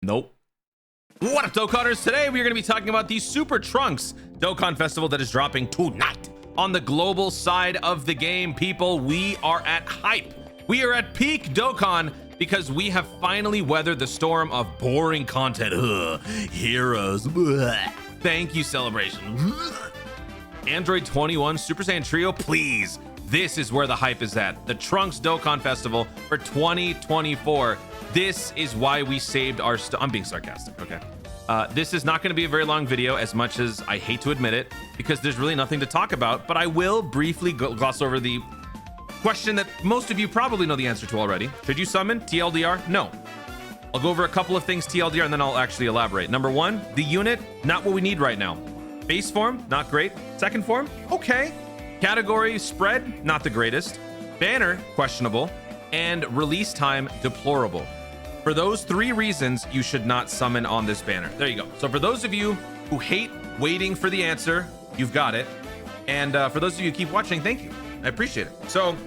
Nope. What up, Dokkanners? Today we are going to be talking about the Super Trunks Dokkan Festival that is dropping tonight. On the global side of the game, people, we are at hype. We are at peak Dokkan because we have finally weathered the storm of boring content. Heroes. Thank you, Celebration. Android 21 Super Saiyan Trio, please. This is where the hype is at. The Trunks Dokkan Festival for 2024. This is why we saved our I'm being sarcastic, okay? This is not going to be a very long video, as much as I hate to admit it, because there's really nothing to talk about, but I will briefly gloss over the question that most of you probably know the answer to already. Should you summon TLDR? No. I'll go over a couple of things TLDR and then I'll actually elaborate. Number one, the unit, not what we need right now. Base form, not great. Second form, okay. Category spread, not the greatest. Banner, questionable. And release time, deplorable. For those three reasons, you should not summon on this banner. There you go. So for those of you who hate waiting for the answer, you've got it. And for those of you who keep watching, thank you. I appreciate it. So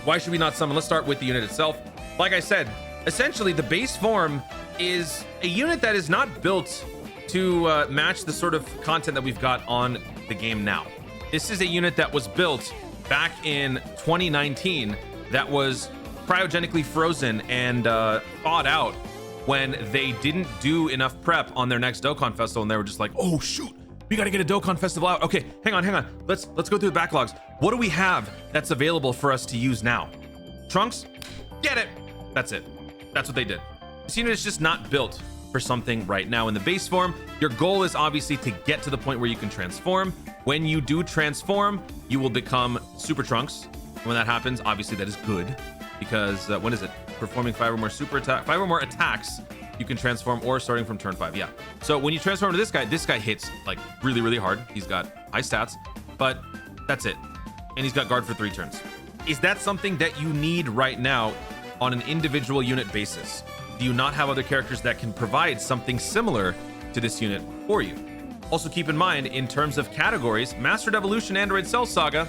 why should we not summon? Let's start with the unit itself. Like I said, essentially the base form is a unit that is not built to match the sort of content that we've got on the game now. This is a unit that was built back in 2019 that was cryogenically frozen and thawed out when they didn't do enough prep on their next Dokkan Festival, and they were just like, oh shoot, we got to get a Dokkan Festival out. Okay, hang on. Let's go through the backlogs. What do we have that's available for us to use now? Trunks, get it. That's it. That's what they did. This unit is just not built for something right now in the base form. Your goal is obviously to get to the point where you can transform. When you do transform, you will become Super Trunks. And when that happens, obviously that is good, because when is it? Performing 5 or more attacks, you can transform, or starting from turn 5. Yeah. So when you transform to this guy hits like really, really hard. He's got high stats, but that's it. And he's got guard for 3 turns. Is that something that you need right now on an individual unit basis? Do you not have other characters that can provide something similar to this unit for you? Also keep in mind, in terms of categories, Mastered Evolution, Android Cell Saga.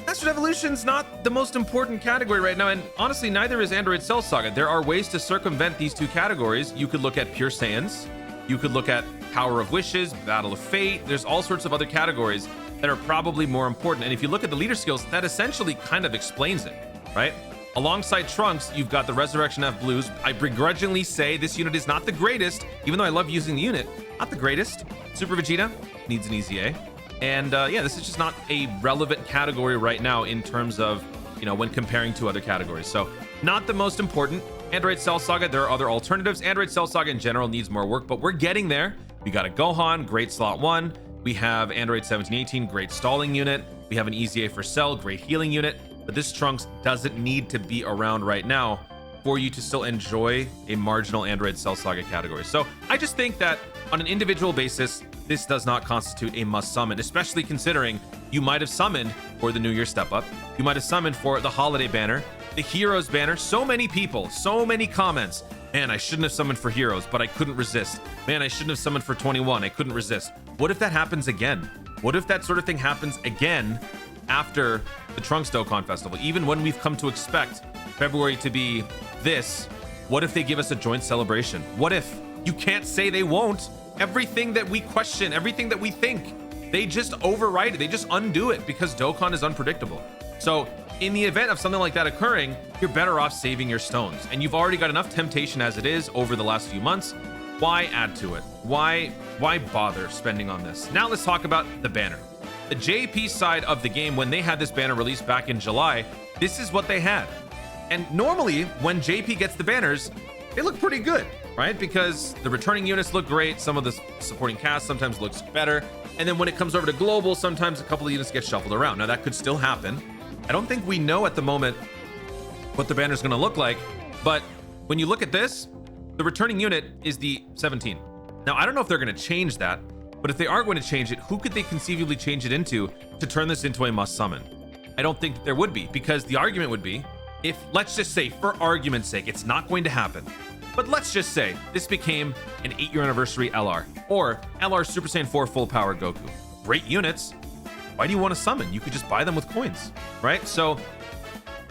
Mastered Evolution's not the most important category right now, and honestly, neither is Android Cell Saga. There are ways to circumvent these two categories. You could look at Pure Saiyans. You could look at Power of Wishes, Battle of Fate. There's all sorts of other categories that are probably more important. And if you look at the leader skills, that essentially kind of explains it, right? Alongside Trunks, you've got the Resurrection F Blues. I begrudgingly say this unit is not the greatest, even though I love using the unit. Not the greatest. Super Vegeta needs an easy A. And yeah, this is just not a relevant category right now in terms of, you know, when comparing to other categories. So not the most important. Android Cell Saga, there are other alternatives. Android Cell Saga in general needs more work, but we're getting there. We got a Gohan, great slot 1. We have Android 1718, great stalling unit. We have an easy A for Cell, great healing unit. But this Trunks doesn't need to be around right now for you to still enjoy a marginal Android Cell Saga category. So I just think that on an individual basis, this does not constitute a must summon, especially considering you might have summoned for the New Year Step Up. You might have summoned for the Holiday Banner, the Heroes Banner. So many people, so many comments. Man, I shouldn't have summoned for Heroes, but I couldn't resist. Man, I shouldn't have summoned for 21. I couldn't resist. What if that happens again? What if that sort of thing happens again after the Trunks Dokkan Festival? Even when we've come to expect February to be this, what if they give us a joint celebration? What if? You can't say they won't. Everything that we question, everything that we think, they just override it. They just undo it because Dokkan is unpredictable. So in the event of something like that occurring, you're better off saving your stones. And you've already got enough temptation as it is over the last few months. Why add to it? Why bother spending on this? Now let's talk about the banner. The JP side of the game, when they had this banner released back in July, this is what they had. And normally when JP gets the banners, they look pretty good, right? Because the returning units look great. Some of the supporting cast sometimes looks better. And then when it comes over to global, sometimes a couple of units get shuffled around. Now that could still happen. I don't think we know at the moment what the banner is going to look like. But when you look at this, the returning unit is the 17. Now, I don't know if they're going to change that, but if they are going to change it, who could they conceivably change it into to turn this into a must summon? I don't think there would be, because the argument would be, if, let's just say for argument's sake, it's not going to happen, But let's just say this became an 8-year anniversary LR or LR Super Saiyan 4 full power Goku. Great units. Why do you want to summon? You could just buy them with coins, right? So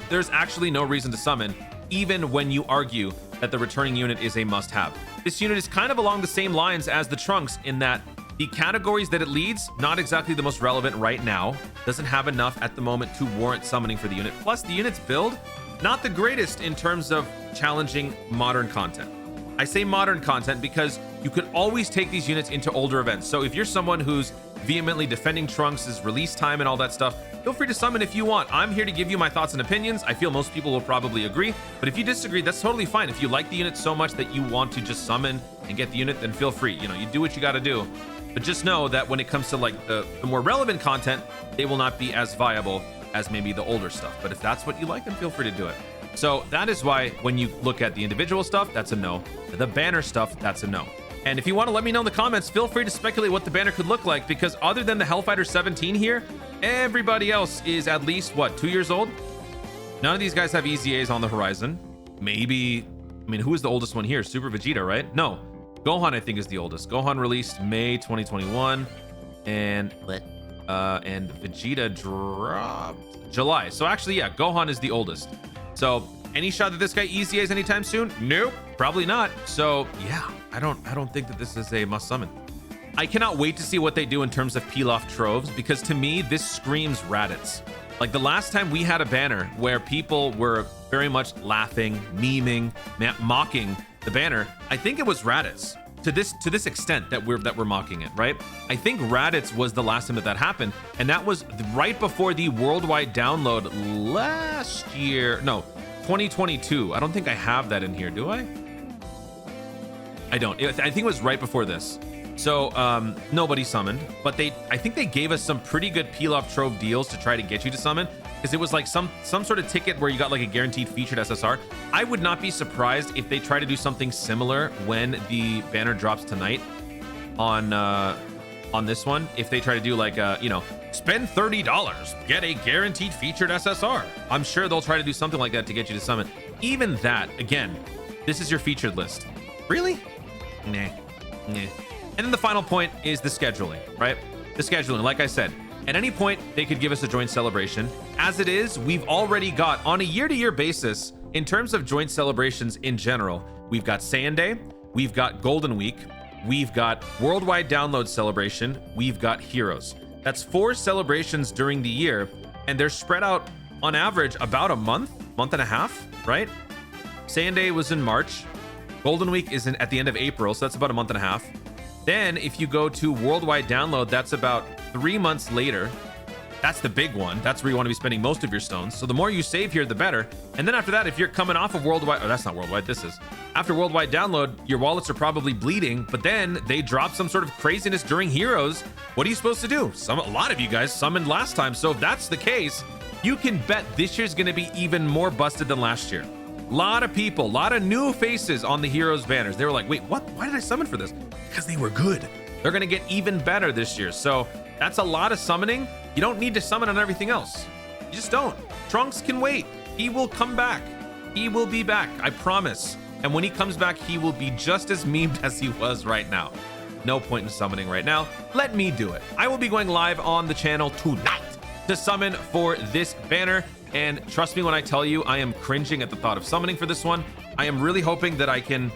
there's actually no reason to summon, even when you argue that the returning unit is a must-have. This unit is kind of along the same lines as the Trunks in that the categories that it leads, not exactly the most relevant right now, doesn't have enough at the moment to warrant summoning for the unit. Plus, the unit's build, not the greatest in terms of challenging modern content. I say modern content because you could always take these units into older events. So if you're someone who's vehemently defending Trunks' release time and all that stuff, feel free to summon if you want. I'm here to give you my thoughts and opinions. I feel most people will probably agree, but if you disagree, that's totally fine. If you like the unit so much that you want to just summon and get the unit, then feel free. You know, you do what you got to do. But just know that when it comes to like the more relevant content, they will not be as viable as maybe the older stuff. But if that's what you like, then feel free to do it. So that is why when you look at the individual stuff, that's a no. The banner stuff, that's a no. And if you want to let me know in the comments, feel free to speculate what the banner could look like, because other than the Hellfighter 17 here, everybody else is at least, what, 2 years old? None of these guys have EZAs on the horizon. Maybe, I mean, who is the oldest one here? Super Vegeta, right? No, Gohan, I think, is the oldest. Gohan released May 2021, and Vegeta dropped July. So actually, yeah, Gohan is the oldest. So any shot that this guy EZAs anytime soon? Nope, probably not. So yeah, I don't think that this is a must summon. I cannot wait to see what they do in terms of peel off troves, because to me, this screams Raditz. Like the last time we had a banner where people were very much laughing, memeing, mocking the banner, I think it was Raditz. To this extent that we're mocking it, right? I think Raditz was the last time that happened, and that was right before the worldwide download last year. No, 2022. I don't think I have that in here, do I? I don't. I think it was right before this. So nobody summoned, but I think they gave us some pretty good peel off trove deals to try to get you to summon, because it was like some sort of ticket where you got like a guaranteed featured SSR. I would not be surprised if they try to do something similar when the banner drops tonight on this one. If they try to do like you know, spend $30, get a guaranteed featured SSR. I'm sure they'll try to do something like that to get you to summon. Even that, again, this is your featured list. Really? Nah. And then the final point is the scheduling, right? The scheduling, like I said, at any point, they could give us a joint celebration. As it is, we've already got, on a year-to-year basis, in terms of joint celebrations in general, we've got Saiyan Day, we've got Golden Week, we've got Worldwide Download Celebration, we've got Heroes. That's 4 celebrations during the year, and they're spread out, on average, about a month and a half, right? Saiyan Day was in March. Golden Week is at the end of April, so that's about a month and a half. Then if you go to Worldwide Download, that's about 3 months later. That's the big one. That's where you want to be spending most of your stones. So the more you save here, the better. And then after that, if you're coming off of Worldwide, oh, that's not Worldwide, this is. After Worldwide Download, your wallets are probably bleeding, but then they drop some sort of craziness during Heroes. What are you supposed to do? A lot of you guys summoned last time. So if that's the case, you can bet this year's going to be even more busted than last year. A lot of people, a lot of new faces on the Heroes banners. They were like, wait, what? Why did I summon for this? Because they were good. They're going to get even better this year. So that's a lot of summoning. You don't need to summon on everything else. You just don't. Trunks can wait. He will come back. He will be back. I promise. And when he comes back, he will be just as memed as he was right now. No point in summoning right now. Let me do it. I will be going live on the channel tonight to summon for this banner. And trust me when I tell you, I am cringing at the thought of summoning for this one. I am really hoping that I can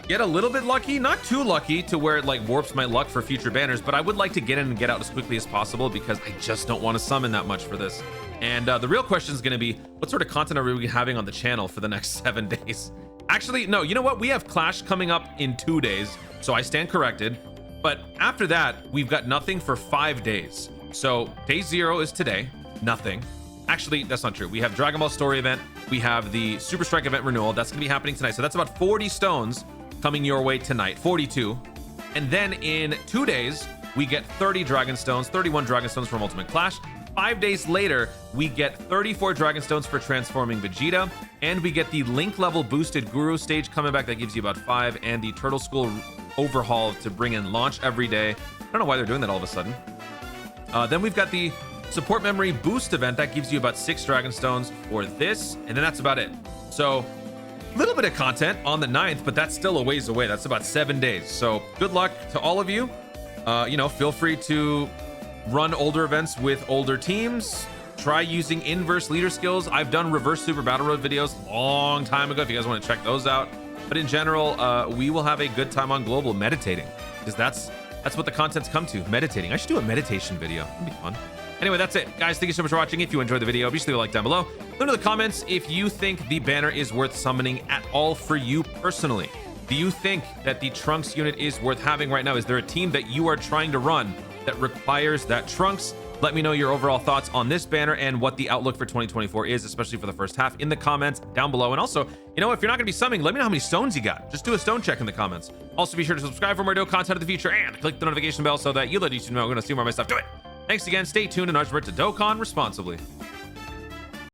get a little bit lucky, not too lucky to where it like warps my luck for future banners, but I would like to get in and get out as quickly as possible, because I just don't want to summon that much for this. And the real question is going to be, what sort of content are we having on the channel for the next 7 days? Actually, no, you know what? We have Clash coming up in 2 days, so I stand corrected. But after that, we've got nothing for 5 days. So day 0 is today, nothing. Actually, that's not true. We have Dragon Ball Story event. We have the Super Strike event renewal. That's going to be happening tonight. So that's about 40 stones coming your way tonight. 42. And then in 2 days, we get 30 Dragon Stones, 31 Dragon Stones from Ultimate Clash. 5 days later, we get 34 Dragon Stones for transforming Vegeta. And we get the Link level boosted Guru stage coming back. That gives you about 5. And the Turtle School overhaul to bring in launch every day. I don't know why they're doing that all of a sudden. Then we've got the Support Memory Boost event. That gives you about 6 Dragon Stones for this. And then that's about it. So little bit of content on the 9th, but that's still a ways away. That's about 7 days. So good luck to all of you. You know, feel free to run older events with older teams. Try using inverse leader skills. I've done reverse super battle road videos a long time ago if you guys want to check those out. But in general, we will have a good time on global meditating, because that's what the content's come to, meditating. I should do a meditation video. That'd be fun. Anyway, that's it. Guys, thank you so much for watching. If you enjoyed the video, be sure to leave a like down below. Let me know in the comments if you think the banner is worth summoning at all for you personally. Do you think that the Trunks unit is worth having right now? Is there a team that you are trying to run that requires that Trunks? Let me know your overall thoughts on this banner and what the outlook for 2024 is, especially for the first half, in the comments down below. And also, you know, if you're not going to be summoning, let me know how many stones you got. Just do a stone check in the comments. Also, be sure to subscribe for more dope content in the future and click the notification bell so that you let YouTube know I'm going to see more of my stuff. Do it. Thanks again. Stay tuned and remember to Dokkan responsibly.